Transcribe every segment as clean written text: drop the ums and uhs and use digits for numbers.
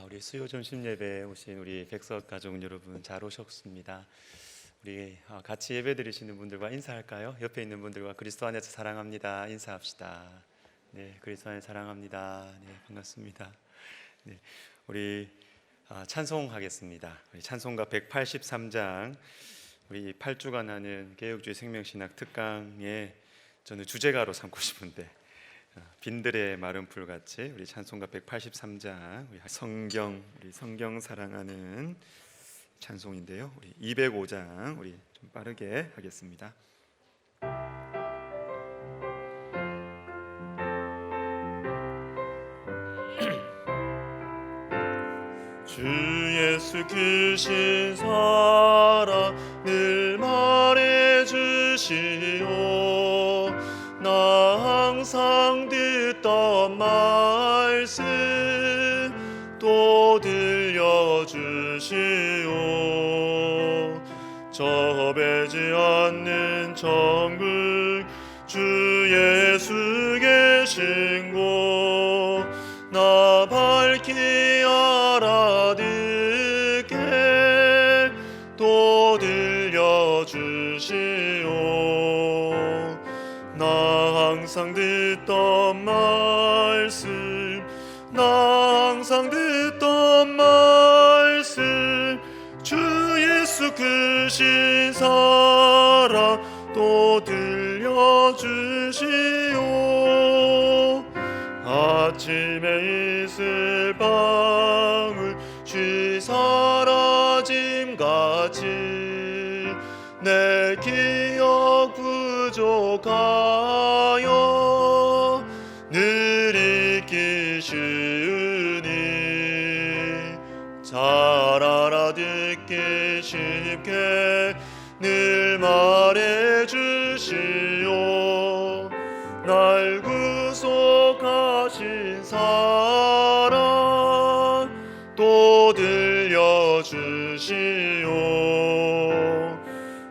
우리 수요 점심 예배에 오신 우리 백석 가족 여러분 잘 오셨습니다. 우리 같이 예배 드리시는 분들과 인사할까요? 옆에 있는 분들과 그리스도 안에서 사랑합니다 인사합시다. 네, 그리스도 안에서 사랑합니다. 네, 반갑습니다. 네, 우리 찬송하겠습니다. 우리 찬송가 183장, 우리 8주간 하는 개혁주의 생명신학 특강에 저는 주제가로 삼고 싶은데, 빈들의 마른 풀같이 우리 찬송가 183장, 우리 성경 사랑하는 찬송인데요. 우리 205장 우리 좀 빠르게 하겠습니다. 주 예수 크신 사랑 늘 말해주시오. 나 항상 듣던 말씀 또 들려주시오. 접해지 않는 천국 주 예수 계신 곳 나 밝히 알아듣게 또 들려주시오. 나 항상 듣던 말씀, 나 항상 듣던 말씀, 주 예수 크신 사랑 또 들려주시오. 아침에 있을 방울 쉬 사라짐같이 내 기억 부족하여 늘 잊기 쉬우니 잘 알아듣기 쉽게 늘 말해주시오. 날 구속하신 사랑 또 들려주시오.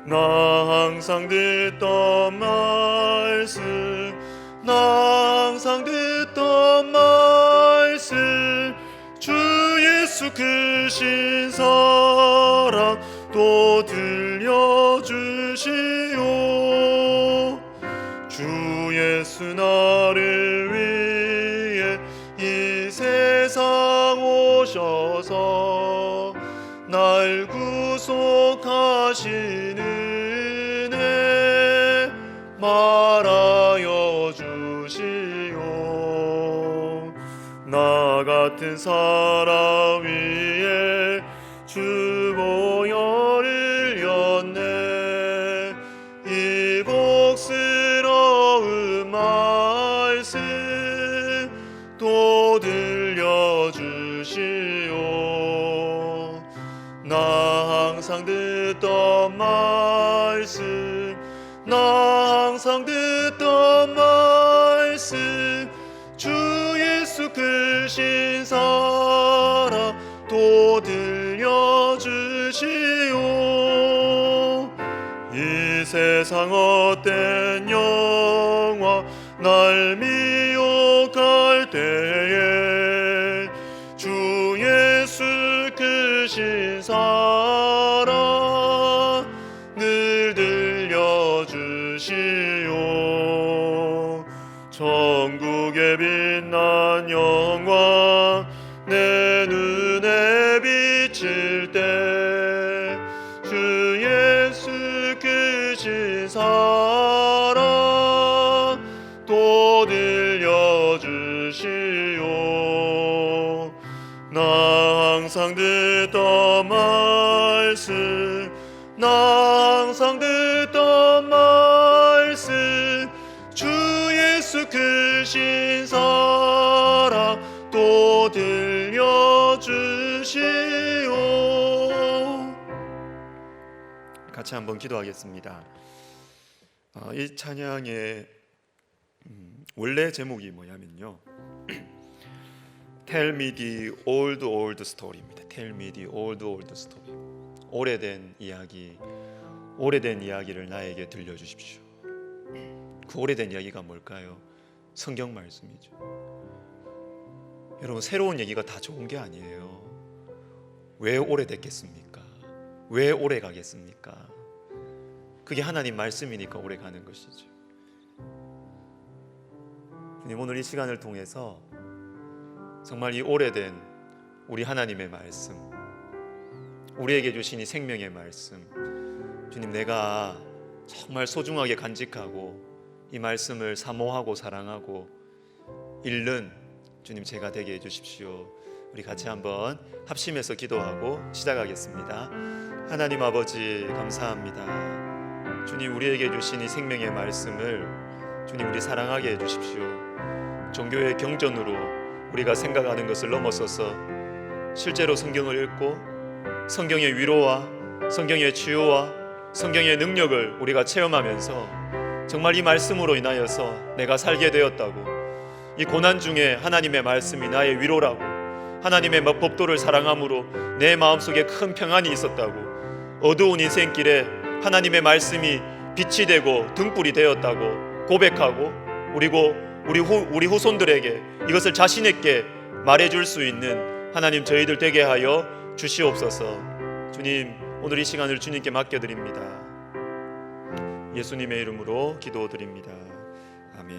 나 항상 듣던 말씀, 나 항상 듣던 말씀, 주 예수 크신 사랑 또 들려주시오. 주 예수 나를 위해 이 세상 오셔서 날 구속하신 은혜 말하여 주시오. 나 같은 사람 위에 주 보혈을 흘렸네. 이 복스러운 말씀 또 들려주시오. 나 항상 듣던 말씀, 나 항상 듣던 말씀, 주 예수 크신 사랑 또 들려주시오. 이 세상 헛된 영화 날 미혹할 때에 주 예수 크신 사랑 늘 들려주시오. 천국의 빛난 영광 내 눈에 비칠 때 주 예수 크신 사랑 또 들려주시오. 나 항상 듣던 말씀, 나 항상 듣던 말씀, 주 예수 크신 사랑 또 들려주시오. 같이 한번 기도하겠습니다. 이 찬양의 원래 제목이 뭐냐면요, Tell me the old old story입니다. Tell me the old old story. 오래된 이야기, 오래된 이야기를 나에게 들려주십시오. 그 오래된 이야기가 뭘까요? 성경 말씀이죠. 여러분, 새로운 얘기가 다 좋은 게 아니에요. 왜 오래됐겠습니까? 왜 오래 가겠습니까? 그게 하나님 말씀이니까 오래 가는 것이죠. 주님, 오늘 이 시간을 통해서 정말 이 오래된 우리 하나님의 말씀, 우리에게 주신 이 생명의 말씀, 주님, 내가 정말 소중하게 간직하고 이 말씀을 사모하고 사랑하고 읽는 주님 제가 되게 해주십시오. 우리 같이 한번 합심해서 기도하고 시작하겠습니다. 하나님 아버지, 감사합니다. 주님, 우리에게 주신 이 생명의 말씀을 주님, 우리 사랑하게 해주십시오. 종교의 경전으로 우리가 생각하는 것을 넘어서서 실제로 성경을 읽고 성경의 위로와 성경의 치유와 성경의 능력을 우리가 체험하면서 정말 이 말씀으로 인하여서 내가 살게 되었다고, 이 고난 중에 하나님의 말씀이 나의 위로라고, 하나님의 법도를 사랑함으로 내 마음속에 큰 평안이 있었다고, 어두운 인생길에 하나님의 말씀이 빛이 되고 등불이 되었다고 고백하고, 그리고 우리 후손들에게 이것을 자신 있게 말해줄 수 있는 하나님 저희들 되게 하여 주시옵소서. 주님, 오늘 이 시간을 주님께 맡겨드립니다. 예수님의 이름으로 기도드립니다. 아멘.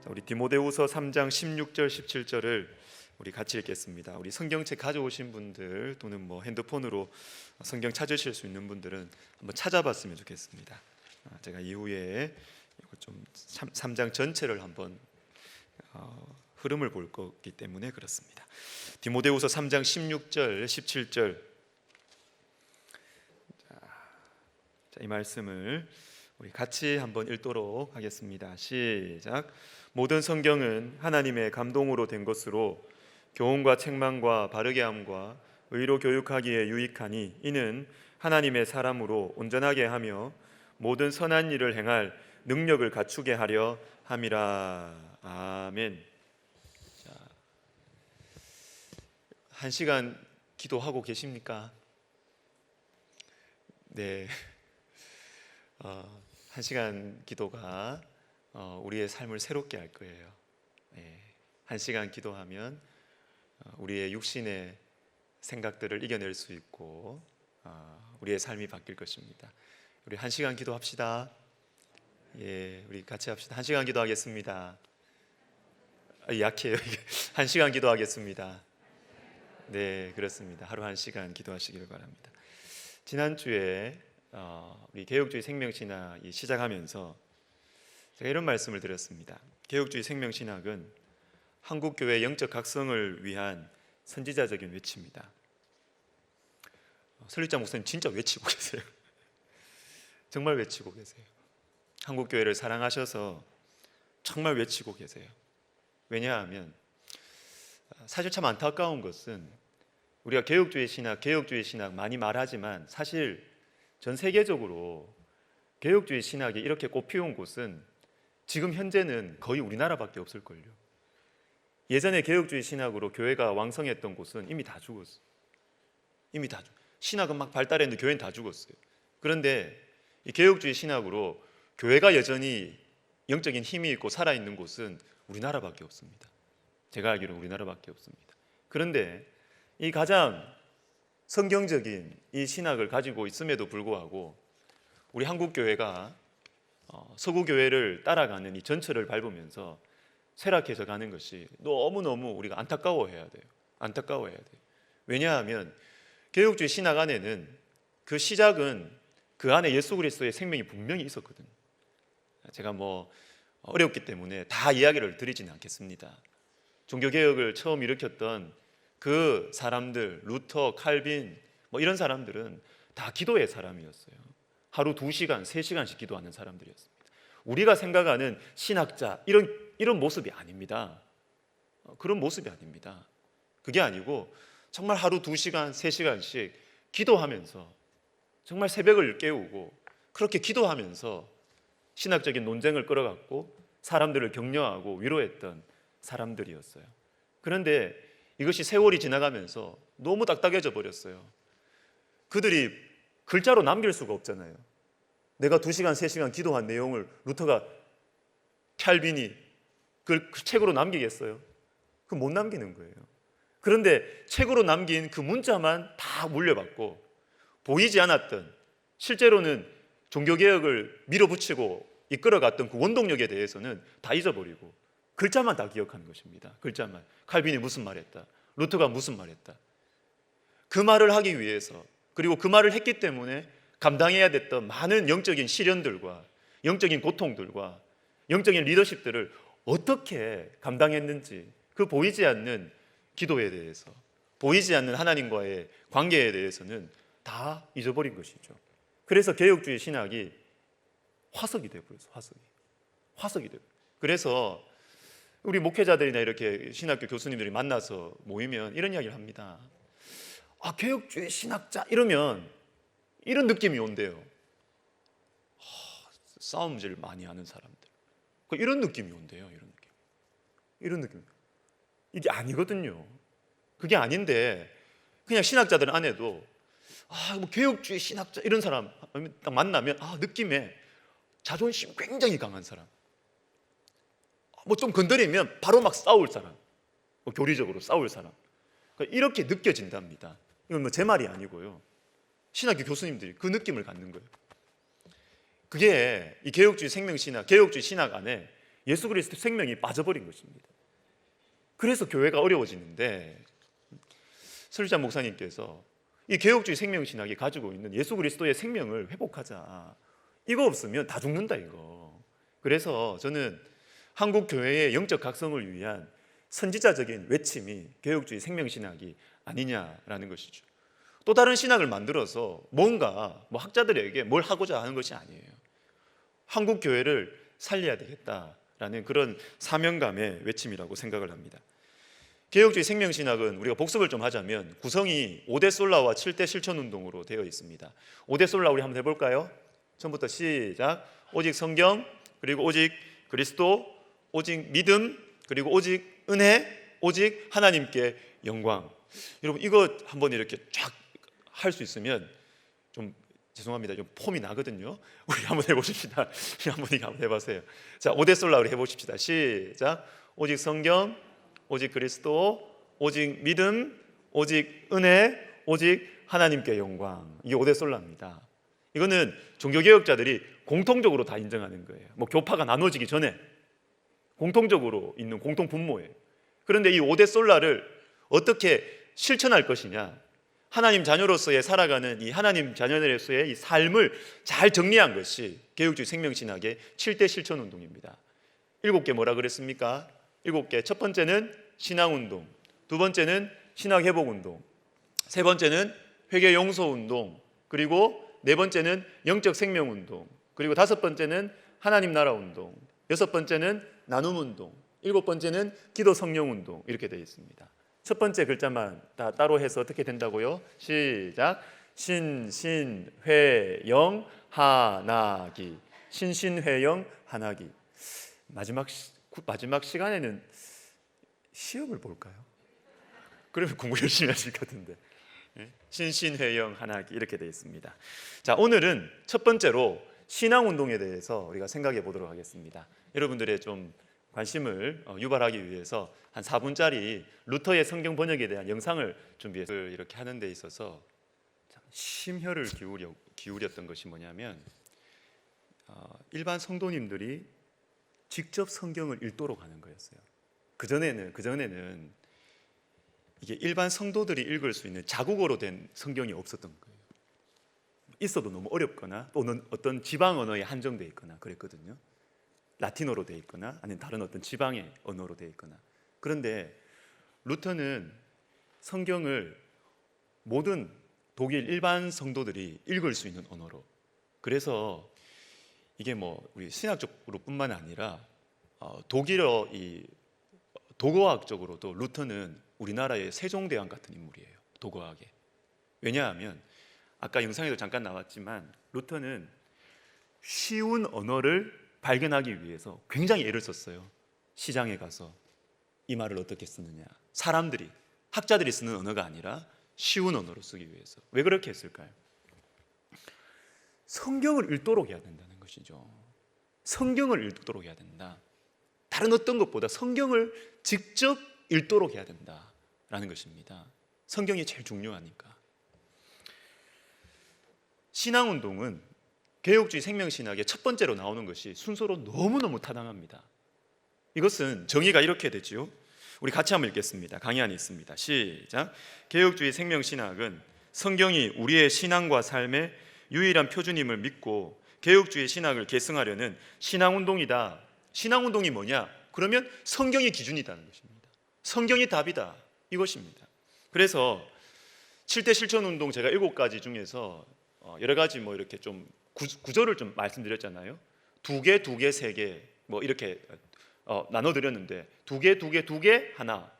자, 우리 디모데후서 3장 16절 17절을 우리 같이 읽겠습니다. 우리 성경책 가져오신 분들 또는 뭐 핸드폰으로 성경 찾으실 수 있는 분들은 한번 찾아봤으면 좋겠습니다. 제가 이후에 좀 3장 전체를 한번 흐름을 볼 거기 때문에 그렇습니다. 디모데후서 3장 16절 17절, 이 말씀을 우리 같이 한번 읽도록 하겠습니다. 시작. 모든 성경은 하나님의 감동으로 된 것으로 교훈과 책망과 바르게 함과 의로 교육하기에 유익하니 이는 하나님의 사람으로 온전하게 하며 모든 선한 일을 행할 능력을 갖추게 하려 함이라. 아멘. 자, 한 시간 기도하고 계십니까? 네. 한 시간 기도가 우리의 삶을 새롭게 할 거예요. 한 시간 기도하면 우리의 육신의 생각들을 이겨낼 수 있고 우리의 삶이 바뀔 것입니다. 우리 한 시간 기도합시다. 예, 우리 같이 합시다. 한 시간 기도하겠습니다. 약해요. 한 시간 기도하겠습니다. 네, 그렇습니다. 하루 한 시간 기도하시기를 바랍니다. 지난주에 우리 개혁주의 생명신학이 시작하면서 제가 이런 말씀을 드렸습니다. 개혁주의 생명신학은 한국교회 영적 각성을 위한 선지자적인 외치입니다. 설립자 목사님 진짜 외치고 계세요. 정말 외치고 계세요. 한국교회를 사랑하셔서 정말 외치고 계세요. 왜냐하면 사실 참 안타까운 것은 우리가 개혁주의 신학 많이 말하지만 사실 전 세계적으로 개혁주의 신학이 이렇게 꽃피운 곳은 지금 현재는 거의 우리나라밖에 없을걸요. 예전에 개혁주의 신학으로 교회가 왕성했던 곳은 이미 다 죽었어요. 이미 다 신학은 막 발달했는데 교회는 다 죽었어요. 그런데 이 개혁주의 신학으로 교회가 여전히 영적인 힘이 있고 살아있는 곳은 우리나라밖에 없습니다. 제가 알기로는 우리나라밖에 없습니다. 그런데 이 가장 성경적인 이 신학을 가지고 있음에도 불구하고 우리 한국교회가 서구교회를 따라가는 이 전철을 밟으면서 쇠락해서 가는 것이 너무너무 우리가 안타까워해야 돼요. 안타까워해야 돼요. 왜냐하면 개혁주의 신학 안에는 그 시작은 그 안에 예수 그리스도의 생명이 분명히 있었거든요. 제가 뭐 어렵기 때문에 다 이야기를 드리지는 않겠습니다. 종교개혁을 처음 일으켰던 그 사람들, 루터, 칼빈 뭐 이런 사람들은 다 기도의 사람이었어요. 하루 2시간, 3시간씩 기도하는 사람들이었습니다. 우리가 생각하는 신학자 이런 모습이 아닙니다. 그런 모습이 아닙니다. 그게 아니고 정말 하루 2시간, 3시간씩 기도하면서 정말 새벽을 깨우고 그렇게 기도하면서 신학적인 논쟁을 끌어갔고 사람들을 격려하고 위로했던 사람들이었어요. 그런데 이것이 세월이 지나가면서 너무 딱딱해져 버렸어요. 그들이 글자로 남길 수가 없잖아요. 내가 2시간, 3시간 기도한 내용을 루터가, 칼빈이 그 책으로 남기겠어요? 그건 못 남기는 거예요. 그런데 책으로 남긴 그 문자만 다 물려받고 보이지 않았던, 실제로는 종교개혁을 밀어붙이고 이끌어갔던 그 원동력에 대해서는 다 잊어버리고 글자만 다 기억하는 것입니다. 글자만. 칼빈이 무슨 말했다, 루터가 무슨 말했다. 그 말을 하기 위해서, 그리고 그 말을 했기 때문에 감당해야 됐던 많은 영적인 시련들과 영적인 고통들과 영적인 리더십들을 어떻게 감당했는지, 그 보이지 않는 기도에 대해서, 보이지 않는 하나님과의 관계에 대해서는 다 잊어버린 것이죠. 그래서 개혁주의 신학이 화석이 되어버렸어요. 화석이 되어버렸어요. 그래서 우리 목회자들이나 이렇게 신학교 교수님들이 만나서 모이면 이런 이야기를 합니다. 개혁주의 신학자 이러면 이런 느낌이 온대요. 싸움질 많이 하는 사람들, 이런 느낌이 온대요. 이런 느낌. 이게 아니거든요. 그게 아닌데, 그냥 신학자들 안에도 뭐 개혁주의 신학자 이런 사람 딱 만나면 느낌에 자존심 굉장히 강한 사람, 뭐 좀 건드리면 바로 막 싸울 사람, 교리적으로 싸울 사람, 이렇게 느껴진답니다. 이건 뭐 제 말이 아니고요. 신학교 교수님들이 그 느낌을 갖는 거예요. 그게 이 개혁주의 생명신학, 개혁주의 신학 안에 예수 그리스도 생명이 빠져버린 것입니다. 그래서 교회가 어려워지는데, 설자 목사님께서 이 개혁주의 생명신학이 가지고 있는 예수 그리스도의 생명을 회복하자, 이거 없으면 다 죽는다 이거. 그래서 저는 한국 교회의 영적 각성을 위한 선지자적인 외침이 개혁주의 생명신학이 아니냐라는 것이죠. 또 다른 신학을 만들어서 뭔가 학자들에게 뭘 하고자 하는 것이 아니에요. 한국 교회를 살려야 되겠다라는 그런 사명감의 외침이라고 생각을 합니다. 개혁주의 생명신학은 우리가 복습을 좀 하자면 구성이 5대 솔라와 7대 실천운동으로 되어 있습니다. 5대 솔라 우리 한번 해볼까요? 처음부터 시작. 오직 성경, 그리고 오직 그리스도, 오직 믿음, 그리고 오직 은혜, 오직 하나님께 영광. 여러분 이거 한번 이렇게 쫙 할 수 있으면 좀 죄송합니다, 좀 폼이 나거든요. 우리 한번 해보십시다. 한번 해보세요. 자, 5대 솔라 우리 해보십시다. 시작. 오직 성경, 오직 그리스도, 오직 믿음, 오직 은혜, 오직 하나님께 영광. 이게 5대 솔라입니다. 이거는 종교개혁자들이 공통적으로 다 인정하는 거예요. 뭐 교파가 나눠지기 전에 공통적으로 있는 공통 분모예요. 그런데 이 5대 솔라를 어떻게 실천할 것이냐, 하나님 자녀로서의 살아가는 이 하나님 자녀로서의 이 삶을 잘 정리한 것이 개혁주의 생명신학의 7대 실천운동입니다. 7개 뭐라 그랬습니까? 7개. 첫 번째는 신앙운동, 두 번째는 신학회복운동, 세 번째는 회개용서운동, 그리고 네 번째는 영적 생명운동, 그리고 다섯 번째는 하나님 나라운동, 여섯 번째는 나눔운동, 일곱 번째는 기도 성령운동, 이렇게 되어 있습니다. 첫 번째 글자만 다 따로 해서 어떻게 된다고요? 시작. 신신회영 하나기. 신신회영 하나기. 마지막 시간에는 시험을 볼까요? 그러면 공부 열심히 하실 것 같은데. 신신회영 하나기 이렇게 되어 있습니다. 자, 오늘은 첫 번째로 신앙운동에 대해서 우리가 생각해 보도록 하겠습니다. 여러분들의 좀 관심을 유발하기 위해서 한 4분짜리 루터의 성경 번역에 대한 영상을 준비해서 이렇게 하는 데 있어서 심혈을 기울였던 것이 뭐냐면, 일반 성도님들이 직접 성경을 읽도록 하는 거였어요. 그전에는 이게 일반 성도들이 읽을 수 있는 자국어로 된 성경이 없었던 거예요. 있어도 너무 어렵거나 또는 어떤 지방 언어에 한정되어 있거나 그랬거든요. 라틴어로 되어 있거나 아니면 다른 어떤 지방의 언어로 되어 있거나. 그런데 루터는 성경을 모든 독일 일반 성도들이 읽을 수 있는 언어로, 그래서 이게 뭐 우리 신학적으로뿐만 아니라 독일어 이 도거학적으로도 루터는 우리나라의 세종대왕 같은 인물이에요. 도거학에. 왜냐하면 아까 영상에도 잠깐 나왔지만 루터는 쉬운 언어를 발견하기 위해서 굉장히 애를 썼어요. 시장에 가서 이 말을 어떻게 쓰느냐, 사람들이, 학자들이 쓰는 언어가 아니라 쉬운 언어로 쓰기 위해서. 왜 그렇게 했을까요? 성경을 읽도록 해야 된다는 것이죠. 성경을 읽도록 해야 된다. 다른 어떤 것보다 성경을 직접 읽도록 해야 된다 라는 것입니다. 성경이 제일 중요하니까. 신앙운동은 개혁주의 생명신학의 첫 번째로 나오는 것이 순서로 너무너무 타당합니다. 이것은 정의가 이렇게 되지요. 우리 같이 한번 읽겠습니다. 강의 안에 있습니다. 시작. 개혁주의 생명신학은 성경이 우리의 신앙과 삶의 유일한 표준임을 믿고 개혁주의 신학을 계승하려는 신앙운동이다. 신앙운동이 뭐냐? 그러면 성경이 기준이라는 것입니다. 성경이 답이다. 이것입니다. 그래서 7대 실천운동 제가 7가지 중에서 여러 가지 뭐 이렇게 좀 구조를 좀 말씀드렸잖아요. 2개, 2개, 3개 뭐 이렇게 나눠드렸는데 2개, 2개, 2개, 하나.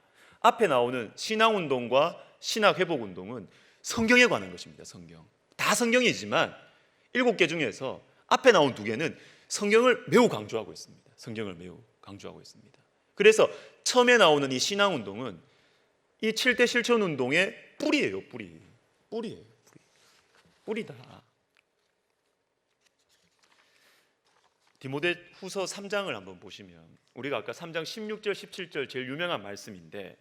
앞에 나오는 신앙운동과 신학회복운동은 성경에 관한 것입니다. 성경. 다 성경이지만 7개 중에서 앞에 나온 2개는 성경을 매우 강조하고 있습니다. 성경을 매우 강조하고 있습니다. 그래서 처음에 나오는 이 신앙운동은 이 7대 실천운동의 뿌리예요. 뿌리예요. 뿌리다. 디모데후서 3장을 한번 보시면 우리가 아까 3장 16절 17절 제일 유명한 말씀인데,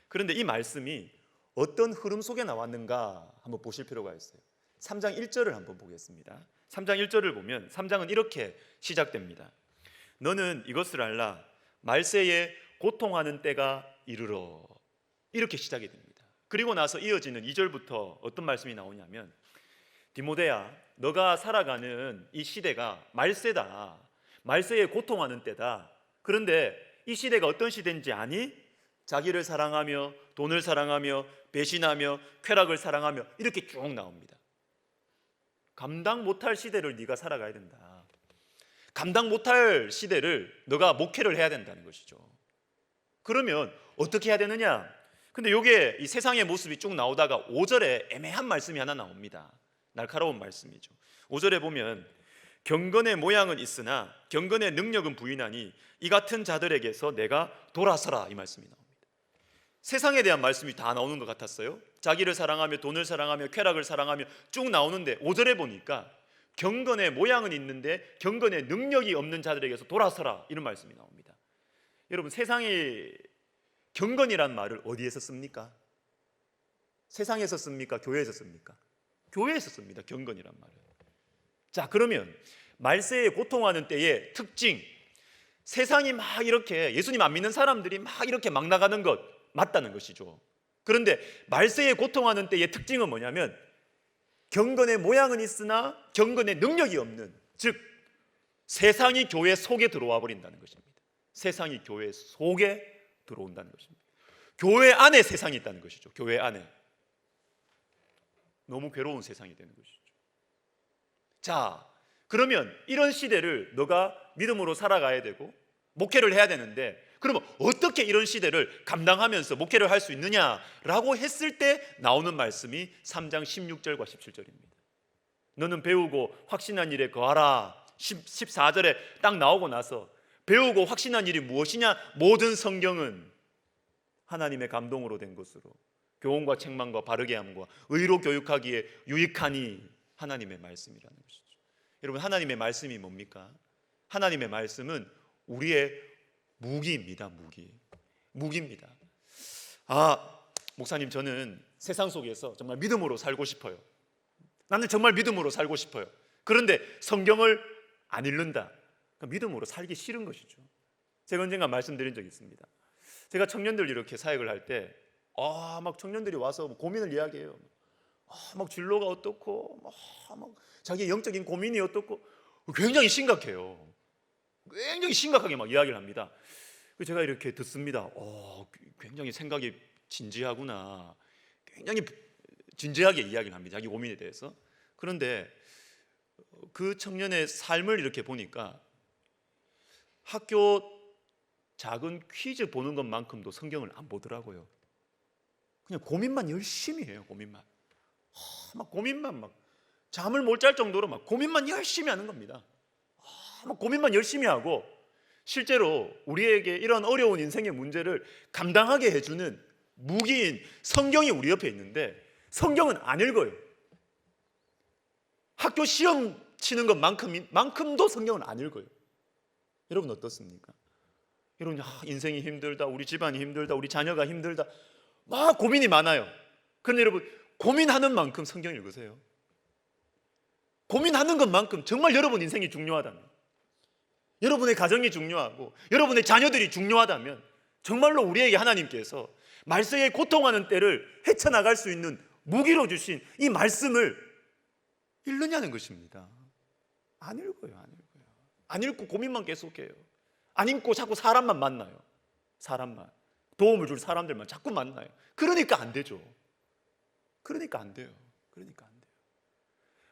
그런데 이 말씀이 어떤 흐름 속에 나왔는가 한번 보실 필요가 있어요. 3장 1절을 한번 보겠습니다. 3장 1절을 보면 3장은 이렇게 시작됩니다. 너는 이것을 알라. 말세에 고통하는 때가 이르러. 이렇게 시작이 됩니다. 그리고 나서 이어지는 2절부터 어떤 말씀이 나오냐면, 디모데야, 너가 살아가는 이 시대가 말세다. 말세에 고통하는 때다. 그런데 이 시대가 어떤 시대인지 아니? 자기를 사랑하며 돈을 사랑하며 배신하며 쾌락을 사랑하며 이렇게 쭉 나옵니다. 감당 못할 시대를 네가 살아가야 된다. 감당 못할 시대를 너가 목회를 해야 된다는 것이죠. 그러면 어떻게 해야 되느냐? 근데 이게 이 세상의 모습이 쭉 나오다가 5절에 애매한 말씀이 하나 나옵니다. 날카로운 말씀이죠. 5절에 보면 경건의 모양은 있으나 경건의 능력은 부인하니 이 같은 자들에게서 내가 돌아서라, 이 말씀이 나옵니다. 세상에 대한 말씀이 다 나오는 것 같았어요. 자기를 사랑하며 돈을 사랑하며 쾌락을 사랑하며 쭉 나오는데 5절에 보니까 경건의 모양은 있는데 경건의 능력이 없는 자들에게서 돌아서라, 이런 말씀이 나옵니다. 여러분, 세상이 경건이란 말을 어디에서 씁니까? 세상에서 씁니까? 교회에서 씁니까? 교회에서 씁니다. 경건이란 말을. 자, 그러면 말세에 고통하는 때의 특징, 세상이 막 이렇게 예수님 안 믿는 사람들이 막 이렇게 막 나가는 것 맞다는 것이죠. 그런데 말세에 고통하는 때의 특징은 뭐냐면 경건의 모양은 있으나 경건의 능력이 없는, 즉 세상이 교회 속에 들어와 버린다는 것입니다. 세상이 교회 속에 들어온다는 것입니다. 교회 안에 세상이 있다는 것이죠. 교회 안에. 너무 괴로운 세상이 되는 것이죠. 자, 그러면 이런 시대를 너가 믿음으로 살아가야 되고 목회를 해야 되는데, 그러면 어떻게 이런 시대를 감당하면서 목회를 할 수 있느냐라고 했을 때 나오는 말씀이 3장 16절과 17절입니다. 너는 배우고 확신한 일에 거하라. 14절에 딱 나오고 나서 배우고 확신한 일이 무엇이냐? 모든 성경은 하나님의 감동으로 된 것으로 교훈과 책망과 바르게 함과 의로 교육하기에 유익하니, 하나님의 말씀이라는 것이죠. 여러분, 하나님의 말씀이 뭡니까? 하나님의 말씀은 우리의 무기입니다. 무기입니다. 목사님, 저는 세상 속에서 정말 믿음으로 살고 싶어요. 나는 정말 믿음으로 살고 싶어요. 그런데 성경을 안 읽는다. 그러니까 믿음으로 살기 싫은 것이죠. 제가 언젠가 말씀드린 적이 있습니다. 제가 청년들 이렇게 사역을 할 때 막 청년들이 와서 고민을 이야기해요. 막 진로가 어떻고 막 자기 영적인 고민이 어떻고 굉장히 심각해요. 굉장히 심각하게 막 이야기를 합니다. 제가 이렇게 듣습니다. 굉장히 생각이 진지하구나. 굉장히 진지하게 이야기를 합니다. 자기 고민에 대해서. 그런데 그 청년의 삶을 이렇게 보니까 학교 작은 퀴즈 보는 것만큼도 성경을 안 보더라고요. 그냥 고민만 열심히 해요. 고민만 막 잠을 못 잘 정도로 막 고민만 열심히 하는 겁니다. 막 고민만 열심히 하고, 실제로 우리에게 이런 어려운 인생의 문제를 감당하게 해주는 무기인 성경이 우리 옆에 있는데 성경은 안 읽어요. 학교 시험 치는 것만큼도 성경은 안 읽어요. 여러분 어떻습니까? 여러분, 인생이 힘들다, 우리 집안이 힘들다, 우리 자녀가 힘들다, 막 고민이 많아요. 그런데 여러분, 고민하는 만큼 성경 읽으세요. 고민하는 것만큼 정말 여러분 인생이 중요하다면, 여러분의 가정이 중요하고 여러분의 자녀들이 중요하다면 정말로 우리에게 하나님께서 말세에 고통하는 때를 헤쳐나갈 수 있는 무기로 주신 이 말씀을 읽느냐는 것입니다. 안 읽어요. 안 읽고 고민만 계속해요. 안 읽고 자꾸 사람만 만나요. 사람만, 도움을 줄 사람들만 자꾸 만나요. 그러니까 안 되죠. 그러니까 안 돼요.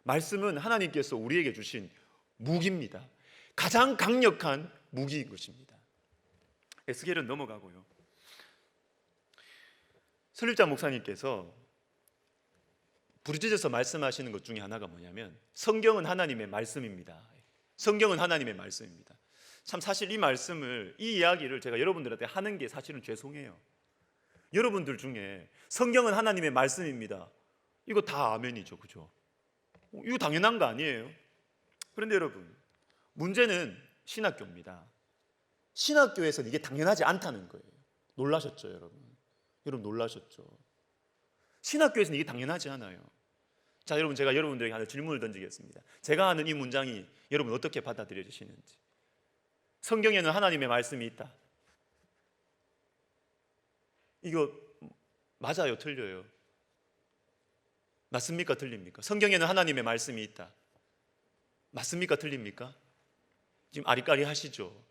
말씀은 하나님께서 우리에게 주신 무기입니다. 가장 강력한 무기인 것입니다. 에스겔은 넘어가고요. 설립자 목사님께서 부르짖어서 말씀하시는 것 중에 하나가 뭐냐면, 성경은 하나님의 말씀입니다. 성경은 하나님의 말씀입니다. 참 사실 이 말씀을, 이 이야기를 제가 여러분들한테 하는 게 사실은 죄송해요. 여러분들 중에 성경은 하나님의 말씀입니다, 이거 다 아멘이죠, 그죠? 이거 당연한 거 아니에요? 그런데 여러분, 문제는 신학교입니다. 신학교에서는 이게 당연하지 않다는 거예요. 놀라셨죠, 여러분? 여러분 놀라셨죠? 신학교에서는 이게 당연하지 않아요. 자, 여러분, 제가 여러분들에게 하나 질문을 던지겠습니다. 제가 하는 이 문장이 여러분 어떻게 받아들여지시는지. 성경에는 하나님의 말씀이 있다, 이거 맞아요, 틀려요? 맞습니까, 틀립니까? 성경에는 하나님의 말씀이 있다, 맞습니까, 틀립니까? 지금 아리까리 하시죠?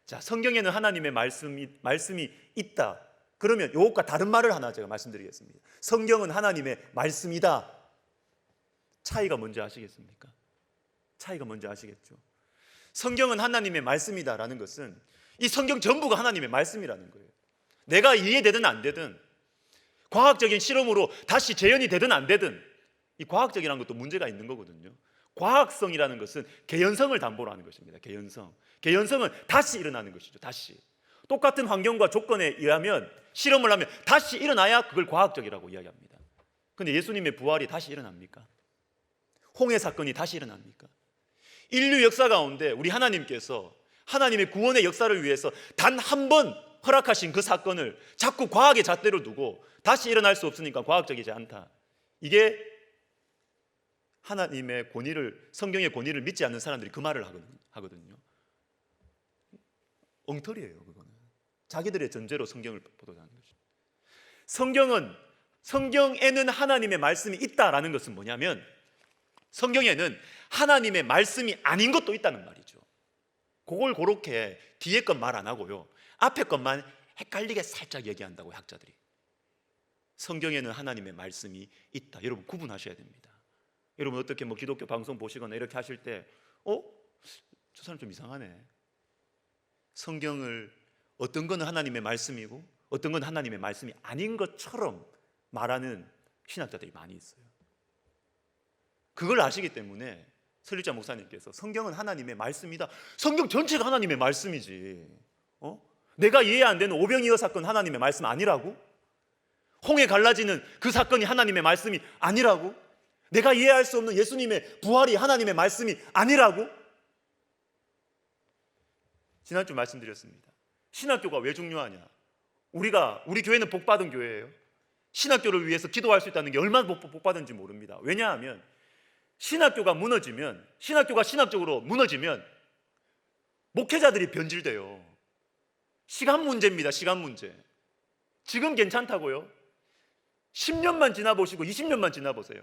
자, 성경에는 하나님의 말씀이 있다, 그러면 이것과 다른 말을 하나 제가 말씀드리겠습니다. 성경은 하나님의 말씀이다. 차이가 뭔지 아시겠습니까? 차이가 뭔지 아시겠죠? 성경은 하나님의 말씀이다라는 것은 이 성경 전부가 하나님의 말씀이라는 거예요. 내가 이해되든 안 되든, 과학적인 실험으로 다시 재현이 되든 안 되든, 이 과학적이라는 것도 문제가 있는 거거든요. 과학성이라는 것은 개연성을 담보로 하는 것입니다. 개연성은 다시 일어나는 것이죠. 다시 똑같은 환경과 조건에 의하면, 실험을 하면 다시 일어나야 그걸 과학적이라고 이야기합니다. 그런데 예수님의 부활이 다시 일어납니까? 홍해 사건이 다시 일어납니까? 인류 역사 가운데 우리 하나님께서 하나님의 구원의 역사를 위해서 단 한 번 허락하신 그 사건을 자꾸 과학의 잣대로 두고 다시 일어날 수 없으니까 과학적이지 않다, 이게 하나님의 권위를, 성경의 권위를 믿지 않는 사람들이 그 말을 하거든요. 엉터리예요. 그거는 자기들의 전제로 성경을 보도하는 거죠. 성경에는 하나님의 말씀이 있다라는 것은 뭐냐면, 성경에는 하나님의 말씀이 아닌 것도 있다는 말이죠. 그걸 그렇게 뒤에 건 말 안 하고요, 앞에 것만 헷갈리게 살짝 얘기한다고 학자들이. 성경에는 하나님의 말씀이 있다, 여러분 구분하셔야 됩니다. 여러분 어떻게 기독교 방송 보시거나 이렇게 하실 때 저 사람 좀 이상하네, 성경을 어떤 건 하나님의 말씀이고 어떤 건 하나님의 말씀이 아닌 것처럼 말하는 신학자들이 많이 있어요. 그걸 아시기 때문에 설립자 목사님께서 성경은 하나님의 말씀이다, 성경 전체가 하나님의 말씀이지, 내가 이해 안 되는 오병이어 사건 하나님의 말씀 아니라고? 홍해 갈라지는 그 사건이 하나님의 말씀이 아니라고? 내가 이해할 수 없는 예수님의 부활이 하나님의 말씀이 아니라고? 지난주 말씀드렸습니다. 신학교가 왜 중요하냐? 우리 교회는 복받은 교회예요. 신학교를 위해서 기도할 수 있다는 게 얼마나 복받은지 모릅니다. 왜냐하면 신학교가 무너지면, 신학교가 신학적으로 무너지면 목회자들이 변질돼요. 시간 문제입니다. 시간 문제. 지금 괜찮다고요? 10년만 지나보시고 20년만 지나보세요.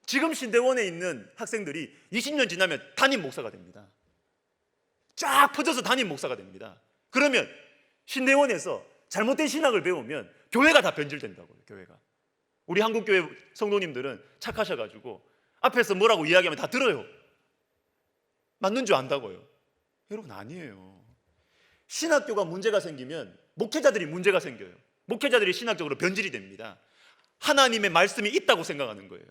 지금 신대원에 있는 학생들이 20년 지나면 담임 목사가 됩니다. 쫙 퍼져서 담임 목사가 됩니다. 그러면 신대원에서 잘못된 신학을 배우면 교회가 다 변질된다고요. 교회가. 우리 한국교회 성도님들은 착하셔가지고 앞에서 뭐라고 이야기하면 다 들어요. 맞는 줄 안다고요. 여러분 아니에요. 신학교가 문제가 생기면 목회자들이 문제가 생겨요. 목회자들이 신학적으로 변질이 됩니다. 하나님의 말씀이 있다고 생각하는 거예요.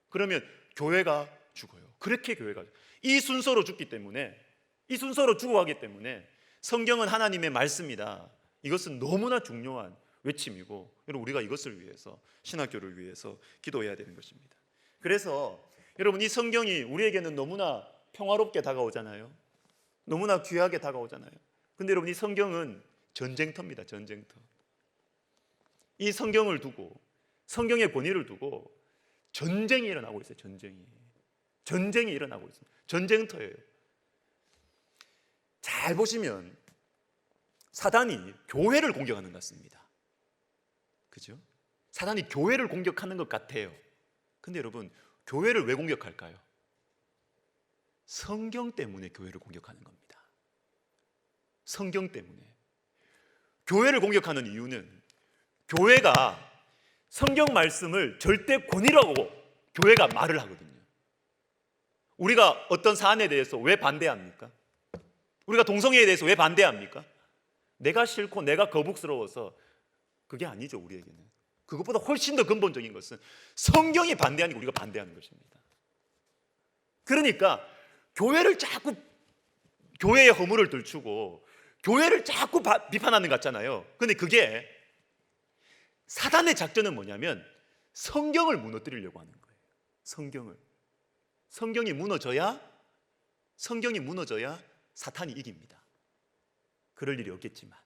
그러면 교회가 죽어요. 그렇게 교회가 이 순서로 죽기 때문에, 이 순서로 죽어가기 때문에 성경은 하나님의 말씀이다, 이것은 너무나 중요한 외침이고, 여러분 우리가 이것을 위해서, 신학교를 위해서 기도해야 되는 것입니다. 그래서 여러분 이 성경이 우리에게는 너무나 평화롭게 다가오잖아요. 너무나 귀하게 다가오잖아요. 근데 여러분 이 성경은 전쟁터입니다. 전쟁터. 이 성경을 두고, 성경의 권위를 두고 전쟁이 일어나고 있어요. 전쟁이 일어나고 있습니다. 전쟁터예요. 잘 보시면 사단이 교회를 공격하는 것 같습니다. 그죠? 사단이 교회를 공격하는 것 같아요. 근데 여러분, 교회를 왜 공격할까요? 성경 때문에 교회를 공격하는 겁니다. 성경 때문에. 교회를 공격하는 이유는 교회가 성경 말씀을 절대 권위라고 교회가 말을 하거든요. 우리가 어떤 사안에 대해서 왜 반대합니까? 우리가 동성애에 대해서 왜 반대합니까? 내가 싫고 내가 거북스러워서 그게 아니죠. 우리에게는 그것보다 훨씬 더 근본적인 것은 성경이 반대하니까 우리가 반대하는 것입니다. 그러니까 교회를 자꾸, 교회의 허물을 들추고 교회를 자꾸 비판하는 것 같잖아요. 근데 그게 사단의 작전은 뭐냐면 성경을 무너뜨리려고 하는 거예요. 성경이 무너져야 사탄이 이깁니다. 그럴 일이 없겠지만.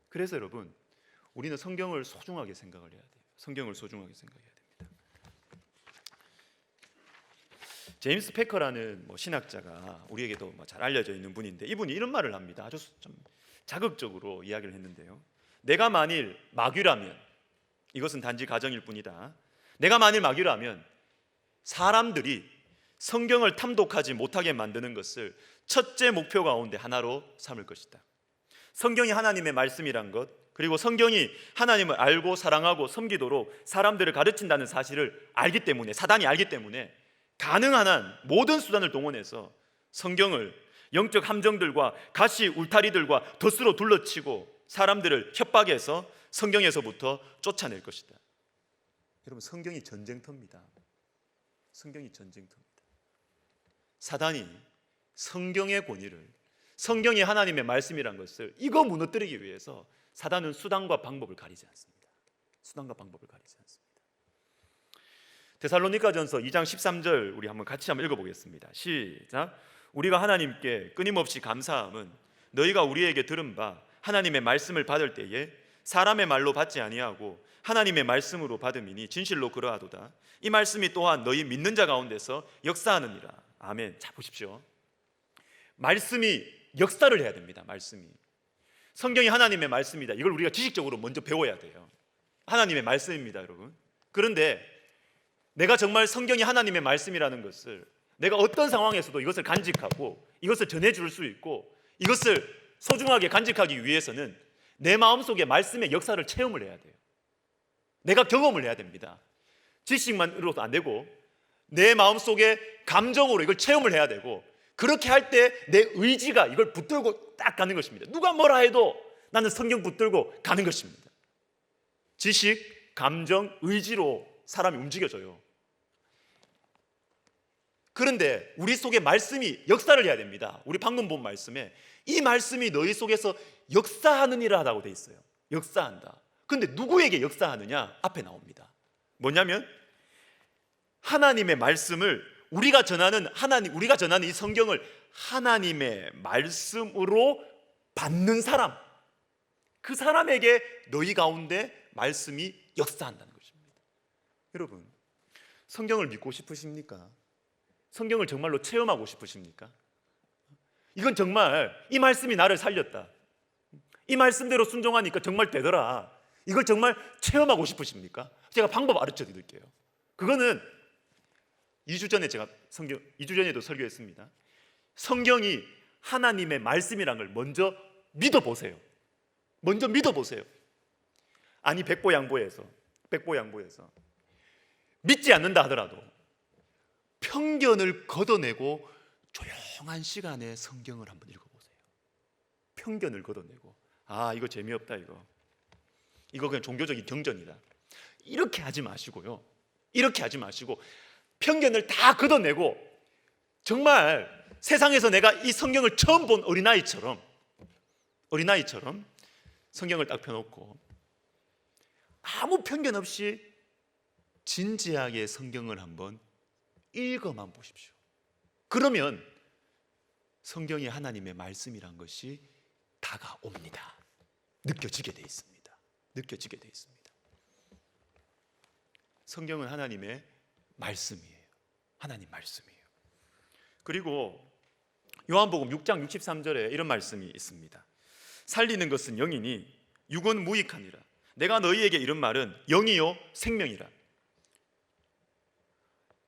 그래서 여러분, 우리는 성경을 소중하게 생각을 해야 돼요. 성경을 소중하게 생각해야 됩니다. 제임스 패커라는 신학자가 우리에게도 잘 알려져 있는 분인데, 이분이 이런 말을 합니다. 아주 좀 자극적으로 이야기를 했는데요. 내가 만일 마귀라면, 이것은 단지 가정일 뿐이다. 내가 만일 마귀라면 사람들이 성경을 탐독하지 못하게 만드는 것을 첫째 목표 가운데 하나로 삼을 것이다. 성경이 하나님의 말씀이란 것, 그리고 성경이 하나님을 알고 사랑하고 섬기도록 사람들을 가르친다는 사실을 알기 때문에, 사단이 알기 때문에 가능한 한 모든 수단을 동원해서 성경을 영적 함정들과 가시 울타리들과 덫으로 둘러치고 사람들을 협박해서 성경에서부터 쫓아낼 것이다. 여러분, 성경이 전쟁터입니다. 성경이 전쟁터입니다. 사단이 성경의 권위를, 성경이 하나님의 말씀이란 것을 이거 무너뜨리기 위해서 사단은 수단과 방법을 가리지 않습니다. 데살로니가전서 2장 13절 우리 같이 한번 읽어보겠습니다. 시작. 우리가 하나님께 끊임없이 감사함은 너희가 우리에게 들은 바 하나님의 말씀을 받을 때에 사람의 말로 받지 아니하고 하나님의 말씀으로 받음이니 진실로 그러하도다. 이 말씀이 또한 너희 믿는 자 가운데서 역사하느니라. 아멘. 자, 보십시오. 말씀이 역사를 해야 됩니다. 말씀이. 성경이 하나님의 말씀이다. 이걸 우리가 지식적으로 먼저 배워야 돼요. 하나님의 말씀입니다, 여러분. 그런데 내가 정말 성경이 하나님의 말씀이라는 것을 내가 어떤 상황에서도 이것을 간직하고 이것을 전해줄 수 있고 이것을 소중하게 간직하기 위해서는 내 마음속에 말씀의 역사를 체험을 해야 돼요. 내가 경험을 해야 됩니다. 지식만으로도 안 되고 내 마음속에 감정으로 이걸 체험을 해야 되고, 그렇게 할 때 내 의지가 이걸 붙들고 딱 가는 것입니다. 누가 뭐라 해도 나는 성경 붙들고 가는 것입니다. 지식, 감정, 의지로 사람이 움직여져요. 그런데 우리 속에 말씀이 역사를 해야 됩니다. 우리 방금 본 말씀에 이 말씀이 너희 속에서 역사하느니라 하다고 돼 있어요. 역사한다. 근데 누구에게 역사하느냐? 앞에 나옵니다. 뭐냐면 하나님의 말씀을 우리가 전하는 이 성경을 하나님의 말씀으로 받는 사람, 그 사람에게 너희 가운데 말씀이 역사한다는 것입니다. 여러분, 성경을 믿고 싶으십니까? 성경을 정말로 체험하고 싶으십니까? 이건 정말 이 말씀이 나를 살렸다, 이 말씀대로 순종하니까 정말 되더라, 이걸 정말 체험하고 싶으십니까? 제가 방법 가르쳐 드릴게요. 그거는 2주 전에도 설교했습니다. 성경이 하나님의 말씀이라는 걸 먼저 믿어보세요. 아니 백보양보에서 믿지 않는다 하더라도 편견을 걷어내고 조용한 시간에 성경을 한번 읽어보세요. 편견을 걷어내고, 이거 재미없다, 이거 그냥 종교적인 경전이다, 이렇게 하지 마시고요. 편견을 다 걷어내고 정말 세상에서 내가 이 성경을 처음 본 어린아이처럼 성경을 딱 펴놓고 아무 편견 없이 진지하게 성경을 한번 읽어만 보십시오. 그러면 성경이 하나님의 말씀이란 것이 다가옵니다. 느껴지게 돼 있습니다. 느껴지게 되어 있습니다. 성경은 하나님의 말씀이에요. 하나님 말씀이에요. 그리고 요한복음 6장 63절에 이런 말씀이 있습니다. 살리는 것은 영이니 육은 무익하니라. 내가 너희에게 이런 말은 영이요 생명이라.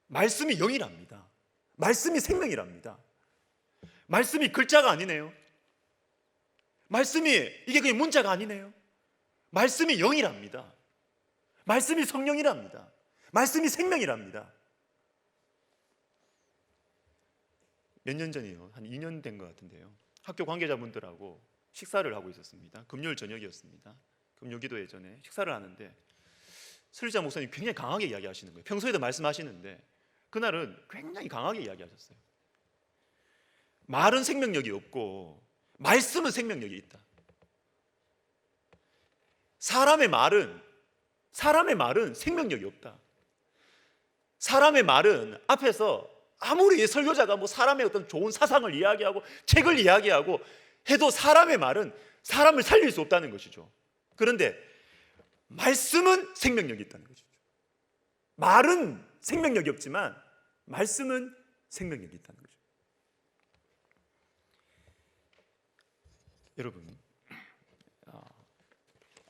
말씀이 영이랍니다. 말씀이 생명이랍니다. 말씀이 글자가 아니네요. 말씀이 이게 그냥 문자가 아니네요. 말씀이 영이랍니다. 말씀이 성령이랍니다. 말씀이 생명이랍니다. 몇 년 전이요, 한 2년 된 것 같은데요, 학교 관계자분들하고 식사를 하고 있었습니다. 금요일 저녁이었습니다. 금요기도회 전에 식사를 하는데 설리자 목사님 굉장히 강하게 이야기하시는 거예요. 평소에도 말씀하시는데 그날은 굉장히 강하게 이야기하셨어요. 말은 생명력이 없고 말씀은 생명력이 있다. 사람의 말은 생명력이 없다. 사람의 말은 앞에서 아무리 설교자가 뭐 사람의 어떤 좋은 사상을 이야기하고 책을 이야기하고 해도 사람의 말은 사람을 살릴 수 없다는 것이죠. 그런데 말씀은 생명력이 있다는 것이죠. 말은 생명력이 없지만 말씀은 생명력이 있다는 거죠. 여러분,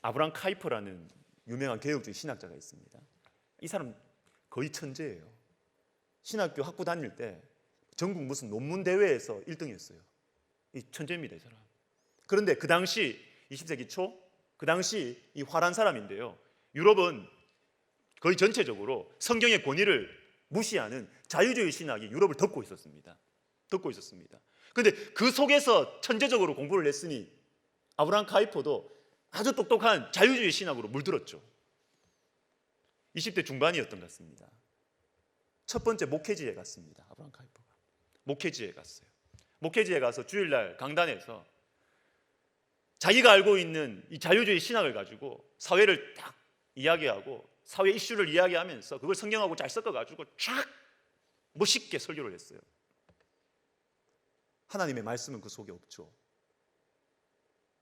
아브람 카이퍼라는 유명한 개혁주의 신학자가 있습니다. 이 사람 거의 천재예요. 신학교 학부 다닐 때 전국 무슨 논문 대회에서 1등이었어요. 이 천재입니다, 이 사람. 그런데 그 당시 20세기 초, 그 당시 이 화란 사람인데요, 유럽은 거의 전체적으로 성경의 권위를 무시하는 자유주의 신학이 유럽을 덮고 있었습니다. 그런데 그 속에서 천재적으로 공부를 했으니 아브람 카이퍼도 아주 똑똑한 자유주의 신학으로 물들었죠. 20대 중반이었던 것 같습니다. 첫 번째 목회지에 갔습니다. 아브람 카이퍼가 목회지에 갔어요. 목회지에 가서 주일날 강단에서 자기가 알고 있는 이 자유주의 신학을 가지고 사회를 딱 이야기하고 사회 이슈를 이야기하면서 그걸 성경하고 잘 섞어가지고 쫙 멋있게 설교를 했어요. 하나님의 말씀은 그 속에 없죠.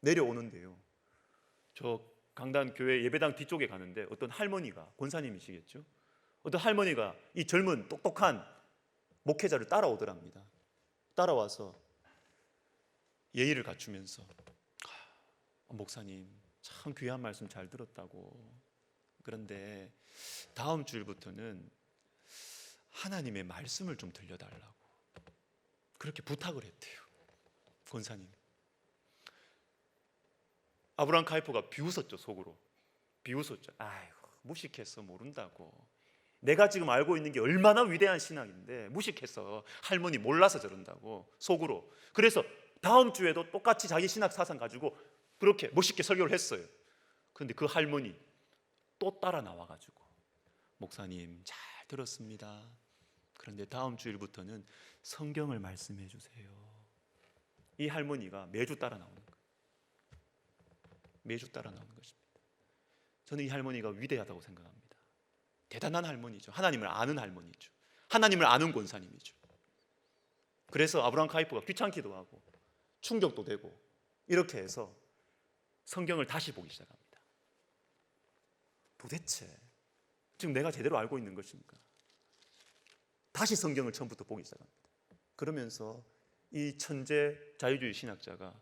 내려오는데요, 저 강단 교회 예배당 뒤쪽에 가는데 어떤 할머니가, 권사님이시겠죠, 어떤 할머니가 이 젊은 똑똑한 목회자를 따라오더랍니다. 따라와서 예의를 갖추면서 목사님 참 귀한 말씀 잘 들었다고, 그런데 다음 주일부터는 하나님의 말씀을 좀 들려달라고 그렇게 부탁을 했대요, 권사님. 아브람 카이퍼가 비웃었죠. 속으로 비웃었죠. 아이고, 무식해서 모른다고. 내가 지금 알고 있는 게 얼마나 위대한 신학인데 무식해서 할머니 몰라서 저런다고, 속으로. 그래서 다음 주에도 똑같이 자기 신학 사상 가지고 그렇게 멋있게 설교를 했어요. 그런데 그 할머니 또 따라 나와가지고, 목사님 잘 들었습니다. 그런데 다음 주일부터는 성경을 말씀해 주세요. 이 할머니가 매주 따라 나오는 거예요. 매주 따라 나오는 것입니다. 저는 이 할머니가 위대하다고 생각합니다. 대단한 할머니죠. 하나님을 아는 할머니죠. 하나님을 아는 권사님이죠. 그래서 아브람 카이퍼가 귀찮기도 하고 충격도 되고 이렇게 해서 성경을 다시 보기 시작합니다. 도대체 지금 내가 제대로 알고 있는 것인가? 다시 성경을 처음부터 보기 시작합니다. 그러면서 이 천재 자유주의 신학자가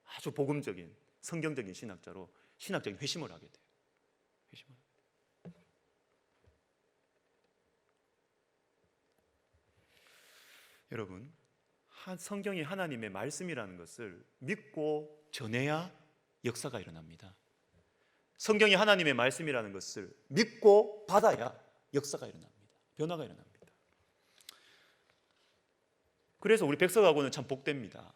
아주 복음적인 성경적인 신학자로 신학적인 회심을 하게 돼요. 회심을. 여러분, 성경이 하나님의 말씀이라는 것을 믿고 전해야 역사가 일어납니다. 성경이 하나님의 말씀이라는 것을 믿고 받아야 역사가 일어납니다. 변화가 일어납니다. 그래서 우리 백석학원은 참 복됩니다.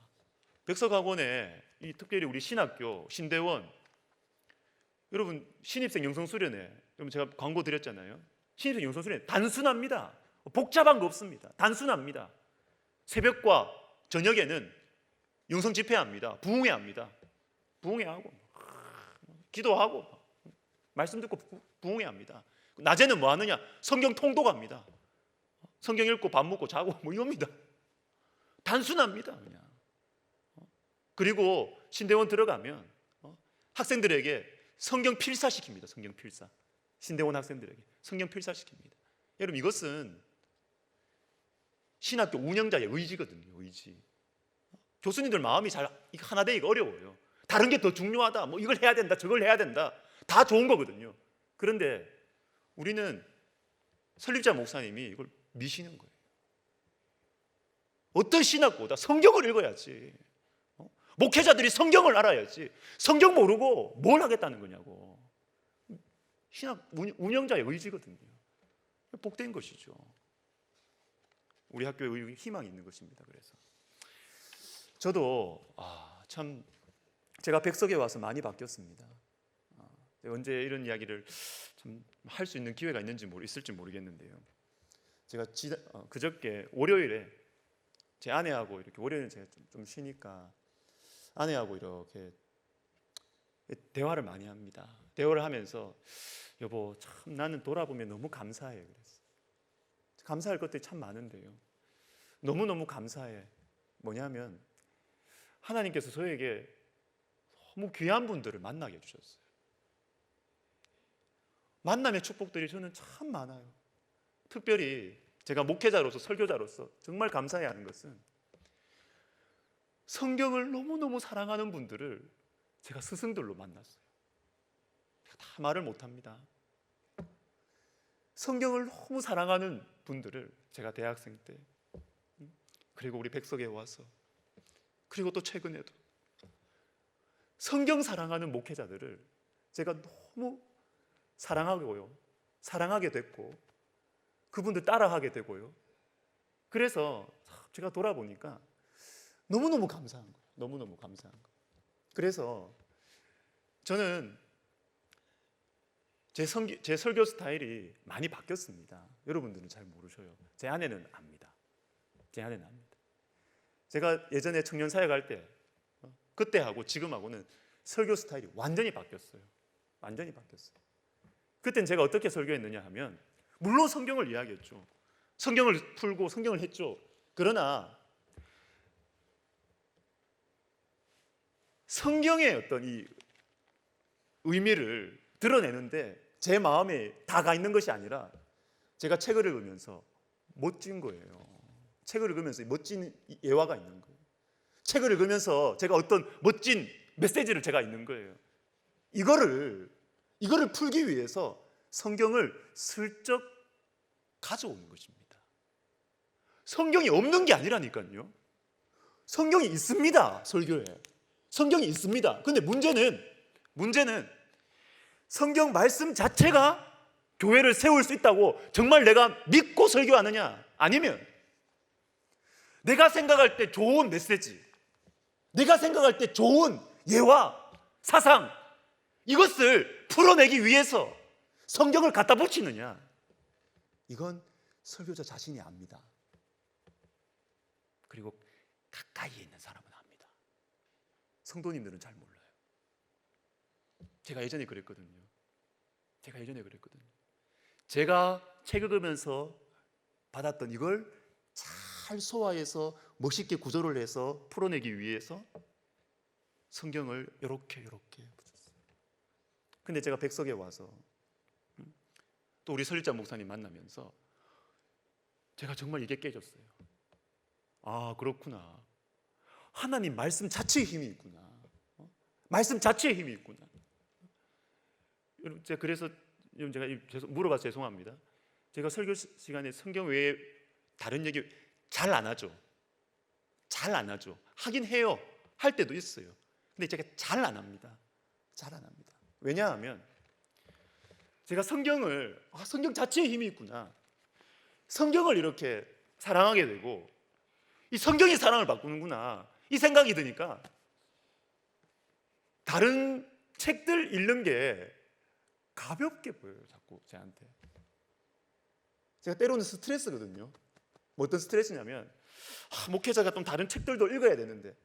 백석학원에 특별히 우리 신학교 신대원, 여러분 신입생 영성수련회, 여러분 제가 광고 드렸잖아요. 신입생 영성수련회 단순합니다. 복잡한 거 없습니다. 단순합니다. 새벽과 저녁에는 영성 집회합니다. 부흥회합니다. 부흥회하고 기도하고 말씀 듣고 부흥회합니다. 낮에는 뭐 하느냐? 성경 통독합니다. 성경 읽고 밥 먹고 자고 뭐 이겁니다. 단순합니다, 그냥. 그리고 신대원 들어가면 학생들에게 성경 필사시킵니다. 성경 필사. 신대원 학생들에게 성경 필사시킵니다. 여러분, 이것은 신학교 운영자의 의지거든요. 의지. 교수님들 마음이 잘 하나 되기가 어려워요. 다른 게 더 중요하다, 뭐 이걸 해야 된다, 저걸 해야 된다, 다 좋은 거거든요. 그런데 우리는 설립자 목사님이 이걸 미시는 거예요. 어떤 신학보다 성경을 읽어야지. 목회자들이 성경을 알아야지. 성경 모르고 뭘 하겠다는 거냐고. 신학 운영자의 의지거든요. 복된 것이죠. 우리 학교에 희망이 있는 것입니다. 그래서 저도 참 제가 백석에 와서 많이 바뀌었습니다. 언제 이런 이야기를 좀 할 수 있는 기회가 있을지 모르겠는데요. 제가 그저께 월요일에 제 아내하고 이렇게, 월요일에 제가 좀 쉬니까 아내하고 이렇게 대화를 많이 합니다. 대화를 하면서 여보, 참 나는 돌아보면 너무 감사해. 그랬어. 감사할 것들이 참 많은데요. 너무너무 감사해. 뭐냐면 하나님께서 저에게 너무 귀한 분들을 만나게 해주셨어요. 만남의 축복들이 저는 참 많아요. 특별히 제가 목회자로서, 설교자로서 정말 감사해야 하는 것은 성경을 너무너무 사랑하는 분들을 제가 스승들로 만났어요. 제가 다 말을 못합니다. 성경을 너무 사랑하는 분들을 제가 대학생 때, 그리고 우리 백석에 와서, 그리고 또 최근에도 성경 사랑하는 목회자들을 제가 너무 사랑하게 됐고, 그분들 따라하게 되고요. 그래서 제가 돌아보니까 너무너무 감사한 거예요. 너무너무 감사한 거예요. 그래서 저는 제 설교 스타일이 많이 바뀌었습니다. 여러분들은 잘 모르셔요. 제 아내는 압니다. 제 아내는 압니다. 제가 예전에 청년 사역할 때, 그때하고 지금하고는 설교 스타일이 완전히 바뀌었어요. 완전히 바뀌었어요. 그때는 제가 어떻게 설교했느냐 하면, 물론 성경을 이야기했죠. 성경을 풀고 성경을 했죠. 그러나 성경의 어떤 이 의미를 드러내는데 제 마음에 다 가 있는 것이 아니라, 제가 책을 읽으면서 멋진 거예요. 책을 읽으면서 멋진 예화가 있는 거예요. 책을 읽으면서 제가 어떤 멋진 메시지를 제가 있는 거예요. 이거를 풀기 위해서 성경을 슬쩍 가져오는 것입니다. 성경이 없는 게 아니라니까요. 성경이 있습니다. 설교에 성경이 있습니다. 근데 문제는 성경 말씀 자체가 교회를 세울 수 있다고 정말 내가 믿고 설교하느냐, 아니면 내가 생각할 때 좋은 메시지, 내가 생각할 때 좋은 예화, 사상, 이것을 풀어내기 위해서 성경을 갖다 붙이느냐, 이건 설교자 자신이 압니다. 그리고 가까이에 있는 사람은 압니다. 성도님들은 잘 몰라요. 제가 예전에 그랬거든요. 제가 책 읽으면서 받았던 이걸 잘 소화해서 멋있게 구조를 해서 풀어내기 위해서 성경을 이렇게 붙였어요. 근데 제가 백석에 와서 또 우리 설립자 목사님 만나면서 제가 정말 이게 깨졌어요. 아, 그렇구나. 하나님 말씀 자체에 힘이 있구나. 말씀 자체에 힘이 있구나. 여러분, 제가 그래서 제가 물어봐서 죄송합니다. 제가 설교 시간에 성경 외에 다른 얘기 잘 안 하죠. 하긴 해요. 할 때도 있어요. 근데 제가 잘 안 합니다. 왜냐하면 제가 성경 자체에 힘이 있구나. 성경을 이렇게 사랑하게 되고, 이 성경이 사랑을 바꾸는구나, 이 생각이 드니까 다른 책들 읽는 게 가볍게 보여요. 자꾸 저한테. 제가 때로는 스트레스거든요. 뭐 어떤 스트레스냐면, 목회자가 좀 다른 책들도 읽어야 되는데,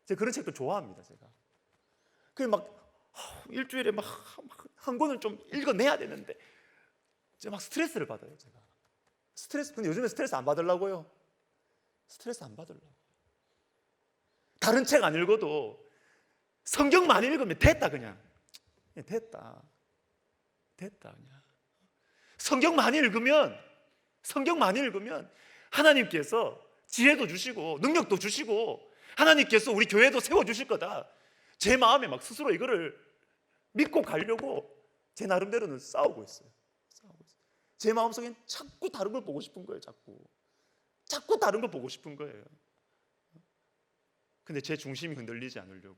제가 그런 책도 좋아합니다. 제가 일주일에 한 권을 좀 읽어내야 되는데 제가 막 스트레스를 받아요. 제가 근데 요즘에 스트레스 안 받으려고요. 다른 책 안 읽어도 성경만 읽으면 됐다. 그냥 됐다 그냥. 성경 많이 읽으면 하나님께서 지혜도 주시고 능력도 주시고 하나님께서 우리 교회도 세워주실 거다. 제 마음에 막 스스로 이거를 믿고 가려고 제 나름대로는 싸우고 있어요. 제 마음속엔 자꾸 다른 걸 보고 싶은 거예요. 자꾸 다른 걸 보고 싶은 거예요. 근데 제 중심이 흔들리지 않으려고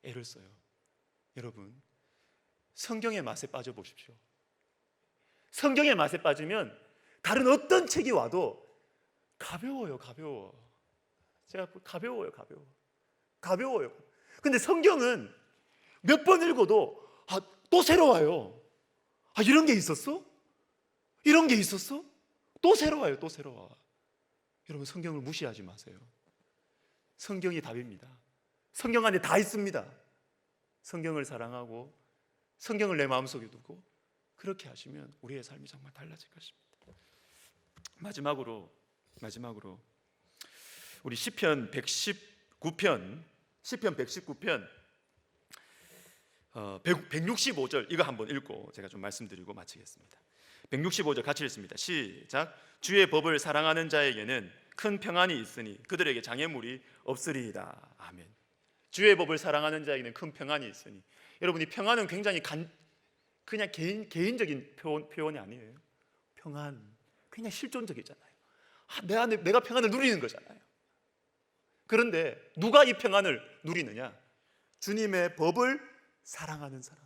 애를 써요. 여러분, 성경의 맛에 빠져보십시오. 성경의 맛에 빠지면 다른 어떤 책이 와도 가벼워요. 제가 가벼워요. 근데 성경은 몇 번 읽어도 또 새로워요. 이런 게 있었어? 또 새로워요. 여러분, 성경을 무시하지 마세요. 성경이 답입니다. 성경 안에 다 있습니다. 성경을 사랑하고 성경을 내 마음속에 두고 그렇게 하시면 우리의 삶이 정말 달라질 것입니다. 마지막으로 우리 시편 119편 165절 이거 한번 읽고 제가 좀 말씀드리고 마치겠습니다. 165절 같이 읽습니다. 시작. 주의 법을 사랑하는 자에게는 큰 평안이 있으니 그들에게 장애물이 없으리이다. 아멘. 주의 법을 사랑하는 자에게는 큰 평안이 있으니, 여러분, 이 평안은 굉장히 그냥 개인적인 표현이 아니에요. 평안, 그냥 실존적이잖아요. 내 안에 내가 평안을 누리는 거잖아요. 그런데 누가 이 평안을 누리느냐? 주님의 법을 사랑하는 사람.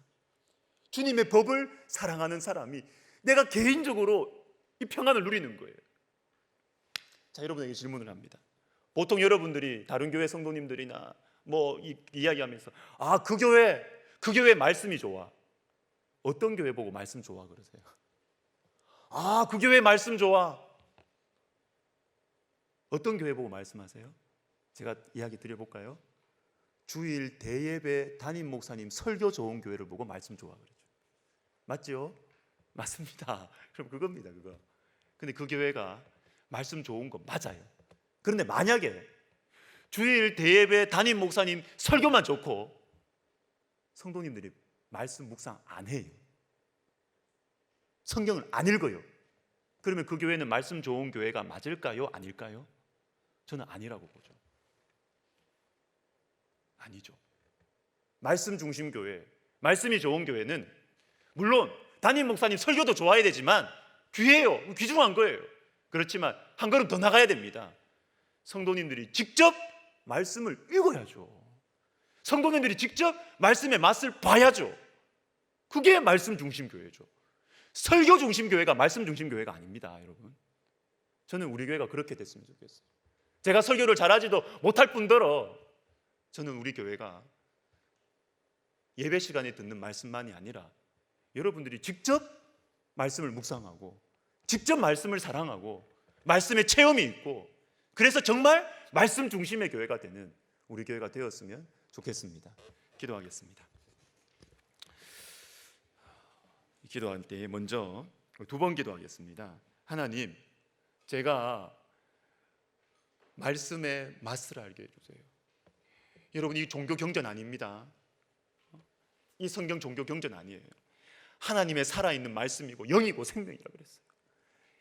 주님의 법을 사랑하는 사람이 내가 개인적으로 이 평안을 누리는 거예요. 자, 여러분에게 질문을 합니다. 보통 여러분들이 다른 교회 성도님들이나 이야기하면서 그 교회 말씀이 좋아. 어떤 교회 보고 말씀 좋아 그러세요? 그 교회 말씀 좋아. 어떤 교회 보고 말씀하세요? 제가 이야기 드려볼까요? 주일 대예배 담임 목사님 설교 좋은 교회를 보고 말씀 좋아 그러죠. 맞죠? 맞습니다. 그럼 그겁니다, 그거. 근데 그 교회가 말씀 좋은 거 맞아요. 그런데 만약에 주일 대예배 담임 목사님 설교만 좋고 성도님들이 말씀 묵상 안 해요, 성경을 안 읽어요, 그러면 그 교회는 말씀 좋은 교회가 맞을까요? 아닐까요? 저는 아니라고 보죠. 아니죠. 말씀 중심 교회, 말씀이 좋은 교회는 물론 담임 목사님 설교도 좋아야 되지만 귀해요, 귀중한 거예요. 그렇지만 한 걸음 더 나가야 됩니다. 성도님들이 직접 말씀을 읽어야죠. 성도님들이 직접 말씀의 맛을 봐야죠. 그게 말씀 중심 교회죠. 설교 중심 교회가 말씀 중심 교회가 아닙니다, 여러분. 저는 우리 교회가 그렇게 됐으면 좋겠어요. 제가 설교를 잘하지도 못할 뿐더러 저는 우리 교회가 예배 시간에 듣는 말씀만이 아니라 여러분들이 직접 말씀을 묵상하고 직접 말씀을 사랑하고 말씀의 체험이 있고, 그래서 정말 말씀 중심의 교회가 되는 우리 교회가 되었으면 좋겠습니다. 기도하겠습니다. 기도할 때 먼저 두 번 기도하겠습니다. 하나님, 제가 말씀의 맛을 알게 해주세요. 여러분, 이 종교 경전 아닙니다. 이 성경 종교 경전 아니에요. 하나님의 살아있는 말씀이고 영이고 생명이라고 그랬어요.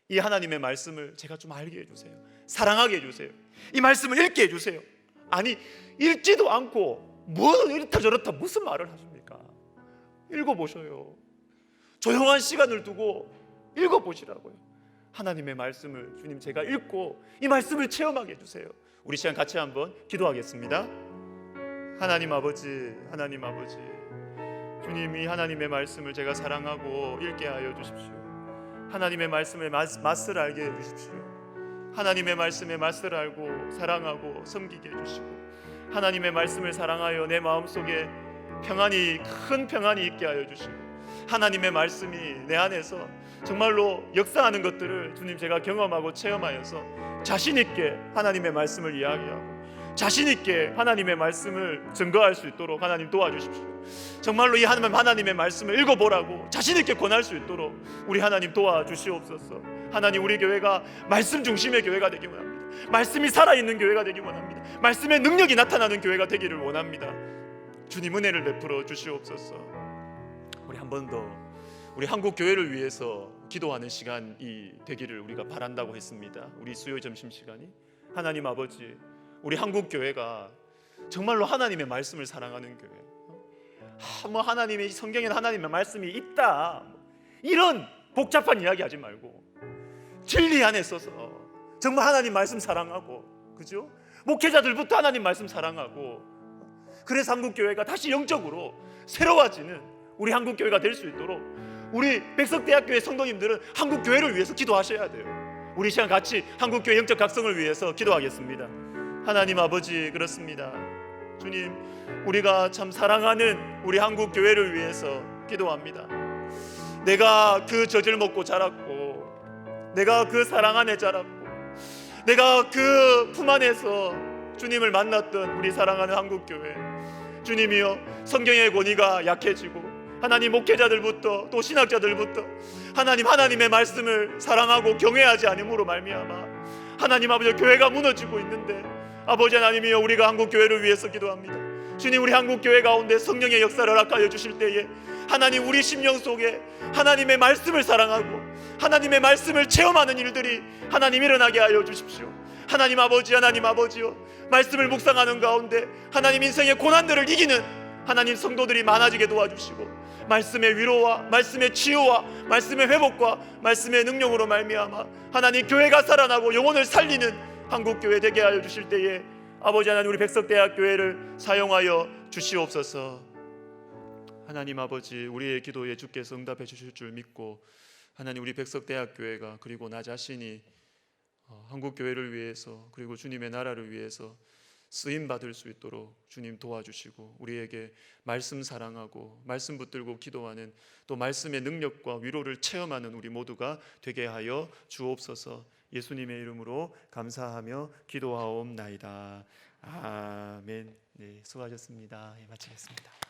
이 하나님의 말씀을 제가 좀 알게 해주세요. 사랑하게 해주세요. 이 말씀을 읽게 해주세요. 아니, 읽지도 않고 뭐 이렇다 저렇다 무슨 말을 하십니까? 읽어보셔요. 조용한 시간을 두고 읽어보시라고요. 하나님의 말씀을 주님 제가 읽고 이 말씀을 체험하게 해주세요. 우리 시간 같이 한번 기도하겠습니다. 하나님 아버지, 주님이 하나님의 말씀을 제가 사랑하고 읽게 하여 주십시오. 하나님의 말씀의 맛을 알게 해주십시오. 하나님의 말씀의 맛을 알고 사랑하고 섬기게 해주시고, 하나님의 말씀을 사랑하여 내 마음속에 큰 평안이 있게 하여 주시고, 하나님의 말씀이 내 안에서 정말로 역사하는 것들을 주님 제가 경험하고 체험하여서 자신 있게 하나님의 말씀을 이야기하고 자신 있게 하나님의 말씀을 증거할 수 있도록 하나님 도와주십시오. 정말로 이 하나님의 말씀을 읽어보라고 자신 있게 권할 수 있도록 우리 하나님 도와주시옵소서. 하나님, 우리 교회가 말씀 중심의 교회가 되기 원합니다. 말씀이 살아있는 교회가 되기 원합니다. 말씀의 능력이 나타나는 교회가 되기를 원합니다. 주님, 은혜를 베풀어 주시옵소서. 우리 한 번 더 우리 한국 교회를 위해서 기도하는 시간이 되기를 우리가 바란다고 했습니다. 우리 수요 점심 시간이 하나님 아버지, 우리 한국 교회가 정말로 하나님의 말씀을 사랑하는 교회, 뭐 하나님의 성경에는 하나님의 말씀이 있다, 이런 복잡한 이야기 하지 말고 진리 안에 서서 정말 하나님 말씀 사랑하고, 그죠? 목회자들부터 하나님 말씀 사랑하고, 그래서 한국 교회가 다시 영적으로 새로워지는 우리 한국 교회가 될 수 있도록 우리 백석대학교의 성도님들은 한국 교회를 위해서 기도하셔야 돼요. 우리 시간 같이 한국 교회 영적 각성을 위해서 기도하겠습니다. 하나님 아버지, 그렇습니다. 주님, 우리가 참 사랑하는 우리 한국 교회를 위해서 기도합니다. 내가 그 젖을 먹고 자랐고, 내가 그 사랑 안에 자랐고, 내가 그 품 안에서 주님을 만났던 우리 사랑하는 한국 교회, 주님이여, 성경의 권위가 약해지고 하나님 목회자들부터 또 신학자들부터 하나님의 말씀을 사랑하고 경외하지 않음으로 말미암아 하나님 아버지, 교회가 무너지고 있는데, 아버지 하나님이여, 우리가 한국 교회를 위해서 기도합니다. 주님, 우리 한국 교회 가운데 성령의 역사를 허락하여 주실 때에 하나님, 우리 심령 속에 하나님의 말씀을 사랑하고 하나님의 말씀을 체험하는 일들이 하나님 일어나게 하여 주십시오. 하나님 아버지요, 말씀을 묵상하는 가운데 하나님 인생의 고난들을 이기는 하나님 성도들이 많아지게 도와주시고, 말씀의 위로와 말씀의 치유와 말씀의 회복과 말씀의 능력으로 말미암아 하나님 교회가 살아나고 영혼을 살리는 한국 교회 되게 하여 주실 때에 아버지 하나님, 우리 백석대학교회를 사용하여 주시옵소서. 하나님 아버지, 우리의 기도에 주께서 응답해 주실 줄 믿고 하나님, 우리 백석대학교회가 그리고 나 자신이 한국 교회를 위해서 그리고 주님의 나라를 위해서 쓰임 받을 수 있도록 주님 도와주시고, 우리에게 말씀 사랑하고 말씀 붙들고 기도하는, 또 말씀의 능력과 위로를 체험하는 우리 모두가 되게 하여 주옵소서. 예수님의 이름으로 감사하며 기도하옵나이다. 아멘. 네, 수고하셨습니다. 마치겠습니다.